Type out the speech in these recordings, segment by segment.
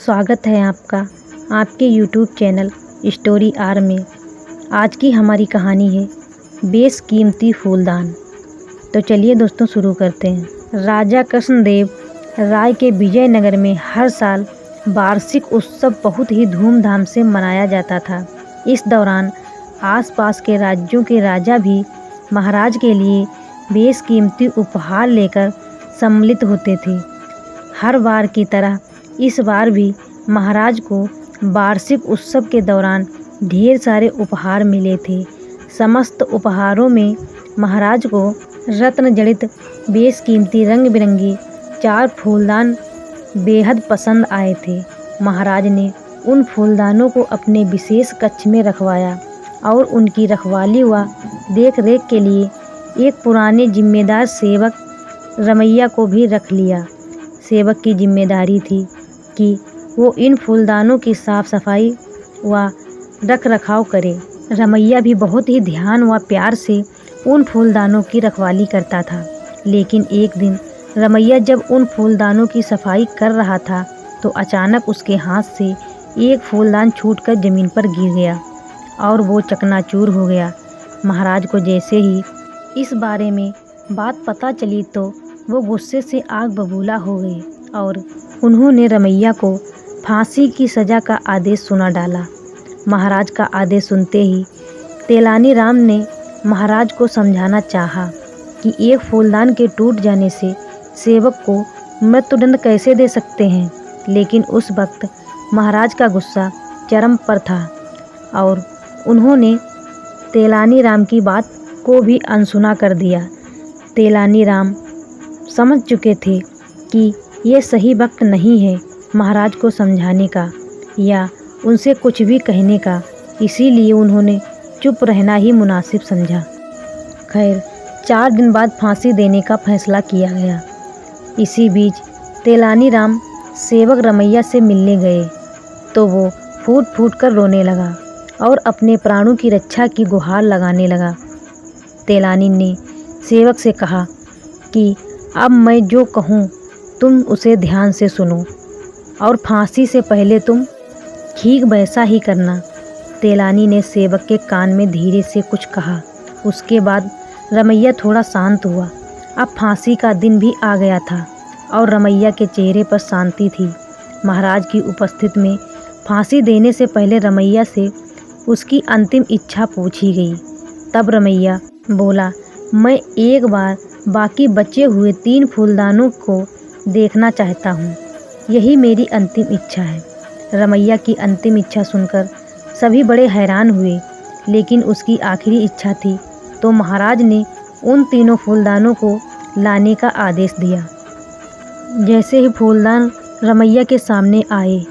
स्वागत है आपका आपके यूट्यूब चैनल स्टोरी आर में। आज की हमारी कहानी है बेशकीमती फूलदान। तो चलिए दोस्तों शुरू करते हैं। राजा कृष्णदेव राय के विजयनगर में हर साल वार्षिक उत्सव बहुत ही धूमधाम से मनाया जाता था। इस दौरान आसपास के राज्यों के राजा भी महाराज के लिए बेशकीमती उपहार लेकर सम्मिलित होते थे। हर बार की तरह इस बार भी महाराज को वार्षिक उत्सव के दौरान ढेर सारे उपहार मिले थे। समस्त उपहारों में महाराज को रत्न जड़ित बेशकीमती रंग बिरंगी 4 फूलदान बेहद पसंद आए थे। महाराज ने उन फूलदानों को अपने विशेष कक्ष में रखवाया और उनकी रखवाली व देख रेख के लिए एक पुराने जिम्मेदार सेवक रमैया को भी रख लिया। सेवक की जिम्मेदारी थी कि वो इन फूलदानों की साफ सफाई व रख रखाव करे। रमैया भी बहुत ही ध्यान व प्यार से उन फूलदानों की रखवाली करता था। लेकिन एक दिन रमैया जब उन फूलदानों की सफाई कर रहा था तो अचानक उसके हाथ से एक फूलदान छूटकर ज़मीन पर गिर गया और वो चकनाचूर हो गया। महाराज को जैसे ही इस बारे में बात पता चली तो वो गुस्से से आग बबूला हो गए और उन्होंने रमैया को फांसी की सज़ा का आदेश सुना डाला। महाराज का आदेश सुनते ही तेलानी राम ने महाराज को समझाना चाहा कि एक फूलदान के टूट जाने से सेवक को मृत्युदंड कैसे दे सकते हैं। लेकिन उस वक्त महाराज का गुस्सा चरम पर था और उन्होंने तेलानी राम की बात को भी अनसुना कर दिया। तेलानी राम समझ चुके थे कि ये सही वक्त नहीं है महाराज को समझाने का या उनसे कुछ भी कहने का, इसीलिए उन्होंने चुप रहना ही मुनासिब समझा। खैर 4 दिन बाद फांसी देने का फैसला किया गया। इसी बीच तेलानी राम सेवक रमैया से मिलने गए तो वो फूट फूट कर रोने लगा और अपने प्राणों की रक्षा की गुहार लगाने लगा। तेलानी ने सेवक से कहा कि अब मैं जो कहूँ तुम उसे ध्यान से सुनो और फांसी से पहले तुम ठीक वैसा ही करना। तेलानी ने सेवक के कान में धीरे से कुछ कहा। उसके बाद रमैया थोड़ा शांत हुआ। अब फांसी का दिन भी आ गया था और रमैया के चेहरे पर शांति थी। महाराज की उपस्थिति में फांसी देने से पहले रमैया से उसकी अंतिम इच्छा पूछी गई। तब रमैया बोला, मैं एक बार बाकी बचे हुए 3 फूलदानों को देखना चाहता हूँ। यही मेरी अंतिम इच्छा है। रमैया की अंतिम इच्छा सुनकर सभी बड़े हैरान हुए, लेकिन उसकी आखिरी इच्छा थी तो महाराज ने उन तीनों फूलदानों को लाने का आदेश दिया। जैसे ही फूलदान रमैया के सामने आए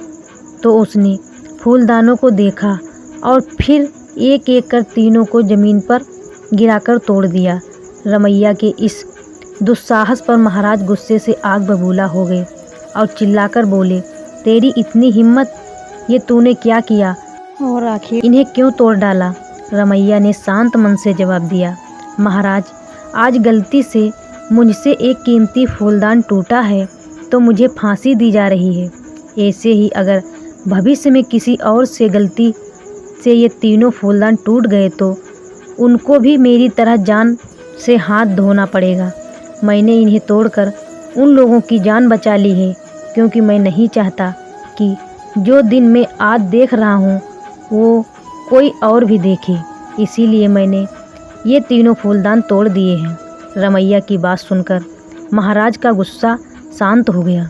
तो उसने फूलदानों को देखा और फिर एक एक कर तीनों को ज़मीन पर गिराकर तोड़ दिया। रमैया के इस दुस्साहस पर महाराज गुस्से से आग बबूला हो गए और चिल्लाकर बोले, तेरी इतनी हिम्मत, ये तूने क्या किया और आखिर इन्हें क्यों तोड़ डाला? रमैया ने शांत मन से जवाब दिया, महाराज, आज गलती से मुझसे एक कीमती फूलदान टूटा है तो मुझे फांसी दी जा रही है। ऐसे ही अगर भविष्य में किसी और से गलती से ये तीनों फूलदान टूट गए तो उनको भी मेरी तरह जान से हाथ धोना पड़ेगा। मैंने इन्हें तोड़कर उन लोगों की जान बचा ली है क्योंकि मैं नहीं चाहता कि जो दिन मैं आज देख रहा हूँ वो कोई और भी देखे। इसीलिए मैंने ये तीनों फूलदान तोड़ दिए हैं। रमैया की बात सुनकर महाराज का गुस्सा शांत हो गया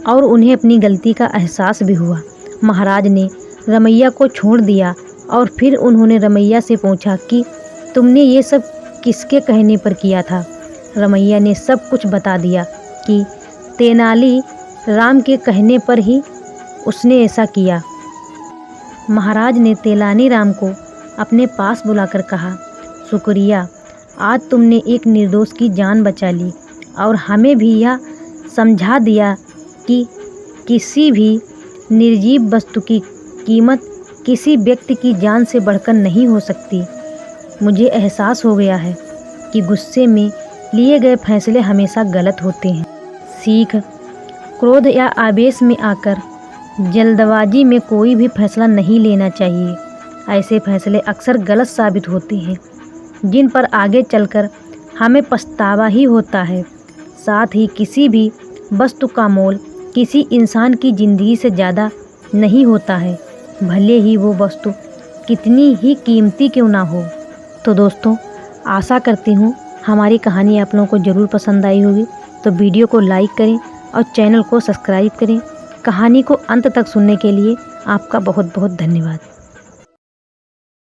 और उन्हें अपनी गलती का एहसास भी हुआ। महाराज ने रमैया को छोड़ दिया और फिर उन्होंने रमैया से पूछा कि तुमने ये सब किसके कहने पर किया था? रमैया ने सब कुछ बता दिया कि तेनाली राम के कहने पर ही उसने ऐसा किया। महाराज ने तेलानी राम को अपने पास बुलाकर कहा, शुक्रिया, आज तुमने एक निर्दोष की जान बचा ली और हमें भी यह समझा दिया कि किसी भी निर्जीव वस्तु की कीमत किसी व्यक्ति की जान से बढ़कर नहीं हो सकती। मुझे एहसास हो गया है कि गुस्से में लिए गए फैसले हमेशा गलत होते हैं। सीख, क्रोध या आवेश में आकर जल्दबाजी में कोई भी फैसला नहीं लेना चाहिए। ऐसे फैसले अक्सर गलत साबित होते हैं, जिन पर आगे चलकर हमें पछतावा ही होता है। साथ ही किसी भी वस्तु का मोल किसी इंसान की ज़िंदगी से ज़्यादा नहीं होता है, भले ही वो वस्तु कितनी ही कीमती क्यों ना हो। तो दोस्तों, आशा करती हूँ हमारी कहानी आप लोगों को ज़रूर पसंद आई होगी। तो वीडियो को लाइक करें और चैनल को सब्सक्राइब करें। कहानी को अंत तक सुनने के लिए आपका बहुत बहुत धन्यवाद।